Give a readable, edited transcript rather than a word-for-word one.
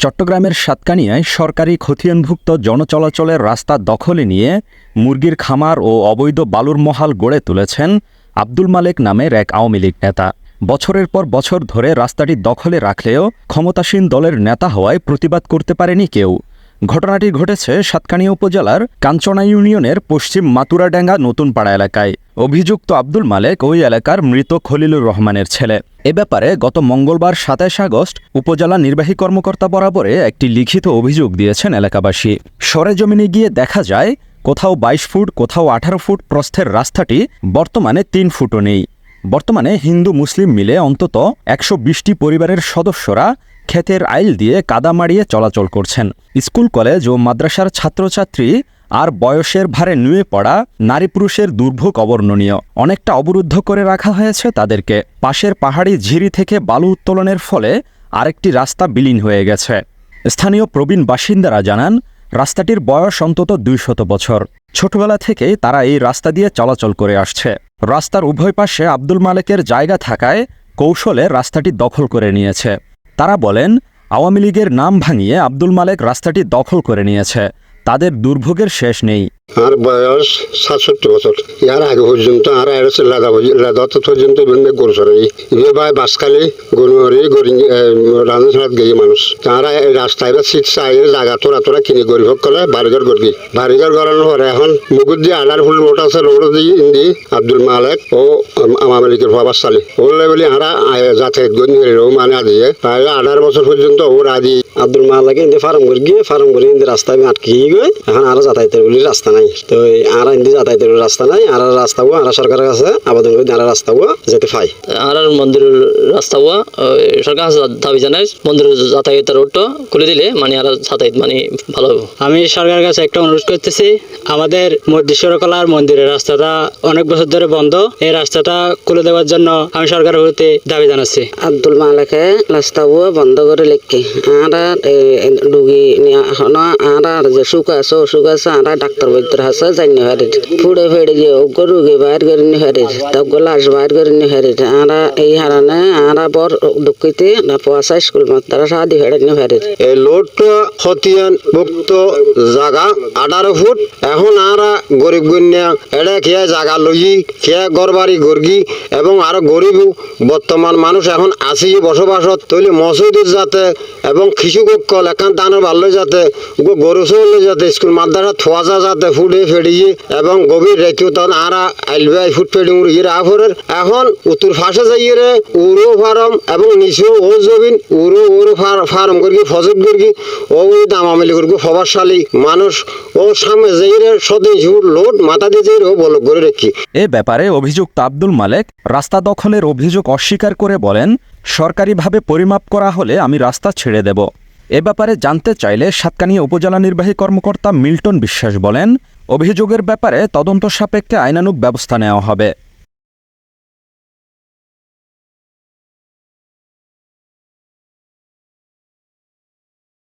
চট্টগ্রামের সাতকানিয়ায় সরকারি খতিয়ানভুক্ত জনচলাচলের রাস্তা দখলে নিয়ে মুরগির খামার ও অবৈধ বালুর মহাল গড়ে তুলেছেন আব্দুল মালেক নামের এক আওয়ামী লীগ নেতা। বছরের পর বছর ধরে রাস্তাটি দখলে রাখলেও ক্ষমতাসীন দলের নেতা হওয়ায় প্রতিবাদ করতে পারেনি কেউ। ঘটনাটি ঘটেছে সাতকানিয়া উপজেলার কাঞ্চনা ইউনিয়নের পশ্চিম মাতুরাডাঙ্গা নতুনপাড়া এলাকায়। অভিযুক্ত আব্দুল মালেক ওই এলাকার মৃত খলিলুর রহমানের ছেলে। এ ব্যাপারে গত মঙ্গলবার ২৭ আগস্ট উপজেলা নির্বাহী কর্মকর্তা বরাবরে একটি লিখিত অভিযোগ দিয়েছেন এলাকাবাসী। সরেজমিনে গিয়ে দেখা যায় কোথাও ২২ ফুট, কোথাও ১৮ ফুট প্রস্থের রাস্তাটি বর্তমানে ৩ ফুটও নেই। বর্তমানে হিন্দু মুসলিম মিলে অন্তত ১২০টি পরিবারের সদস্যরা ক্ষেতের আইল দিয়ে কাদা মাড়িয়ে চলাচল করছেন। স্কুল, কলেজ ও মাদ্রাসার ছাত্রছাত্রী আর বয়সের ভারে নুয়ে পড়া নারী পুরুষের দুর্ভোগ অবর্ণনীয়। অনেকটা অবরুদ্ধ করে রাখা হয়েছে তাদেরকে। পাশের পাহাড়ি ঝিরি থেকে বালু উত্তোলনের ফলে আরেকটি রাস্তা বিলীন হয়ে গেছে। স্থানীয় প্রবীণ বাসিন্দারা জানান, রাস্তাটির বয়স অন্তত ২০০ বছর। ছোটবেলা থেকেই তারা এই রাস্তা দিয়ে চলাচল করে আসছে। রাস্তার উভয় পাশে আব্দুল মালেকের জায়গা থাকায় কৌশলে রাস্তাটি দখল করে নিয়েছে। তারা বলেন, আওয়ামী লীগের নাম ভাঙিয়ে আব্দুল মালেক রাস্তাটি দখল করে নিয়েছে। তাদের দুর্ভোগের শেষ নেই। আর বয়স ৬৭ বছর। ইয়ার আগে পর্যন্ত আর লাদাত পর্যন্ত গরু চড়াই ভাই বাসখালি গরুহরি গরি রাজনীতি গিয়ে মানুষ তারা এই রাস্তায় সিট চাইলে জায়গা তোরা কিনে গরিব সকলে বাড়িঘর গড়ি বাড়িঘর গড়ানোর পরে এখন মুগুর দিয়ে আডার ফুল রোড আছে, রোড দিয়ে ইন্দি আব্দুল মালেক ও আওয়ামী লীগের প্রভাব চালি বললে বলি আমরা যাতায়াত গড়ি মানে দিয়ে প্রায় ১৮ বছর পর্যন্ত ওর আদি আব্দুল মালেক ইন্দি ফার্ম করে ইন্দি রাস্তায় আটকে গিয়ে এখন আরো যাতায়াতের বলে রাস্তা নাই। তো আর ইন্দি যাতায়াতের রাস্তা নাই। আর রাস্তাও আর সরকারের কাছে আবেদন করে আর রাস্তাও যেতে পাই। আর মন্দিরের রাস্তাও সরকার কাছে দাবি জানাই মন্দিরের যাতায়াতের রোডটা খুলে দিলে মানে আর যাতায়াত মানে ভালো হবে। আমি সরকারের কাছে একটা অনুরোধ করতেছি, আমাদের মধ্যেশ্বরকলার মন্দিরের রাস্তাটা অনেক বছর ধরে বন্ধ। এই রাস্তাটা খুলে দেওয়ার জন্য আমি সরকারের হতে দাবি জানাচ্ছি। আব্দুল মালেকে রাস্তাও বন্ধ করে লিখি আর রুগী আর যে সুখ আছে অসুখ আছে আর ডাক্তার বৈদ্যর আছে জানি হারির ফুড়ে ফেড়ে যে রুগী বাইর করে নি হারির তব লাশ বাইর করে নি হারির আর এই হারানে আর বর দুঃখিতে পয়সা স্কুল মাত্রা সাদি ফেড়ে নি হারির এই লোডটা খতিয়ান মুক্ত জায়গা ১৮ ফুট। এখন আরা গরিব গুণিয়া এটা খেয়ে জায়গা লই খেয়ে গড়বাড়ি গর্গি এবং আরো গরিব বর্তমান মানুষ এখন আসি বসবাসত তৈলি মসজিদ যাতে এবং খিসুকল একান দানের ভালো যাতে গরু চলে যাতে স্কুল মাদ্রাসা থোয়া যাতে ফুটে ফেড়িয়ে এবং গভীর রেখেও তখন আরা আইলবাই ফুট ফেড়ি ইয়ে আফরের এখন উত্তর ফাঁসে যাইয়ে উরো ফার্ম এবং নিচেও ও জবিন উরো ফার্ম করি ফজত করি ও দামামিলি করি প্রভাবশালী মানুষ ও সামনে যাইয়ে সদিন লোড মাথা দিয়ে যাই ও বলক করে রেখি। এ ব্যাপারে অভিযুক্ত আব্দুল মালেক রাস্তা দখলের অভিযোগ অস্বীকার করে বলেন, সরকারিভাবে পরিমাপ করা হলে আমি রাস্তা ছেড়ে দেব। এ ব্যাপারে জানতে চাইলে সাতকানিয়া উপজেলা নির্বাহী কর্মকর্তা মিল্টন বিশ্বাস বলেন, অভিযোগের ব্যাপারে তদন্ত সাপেক্ষে আইনানুগ ব্যবস্থা নেওয়া হবে।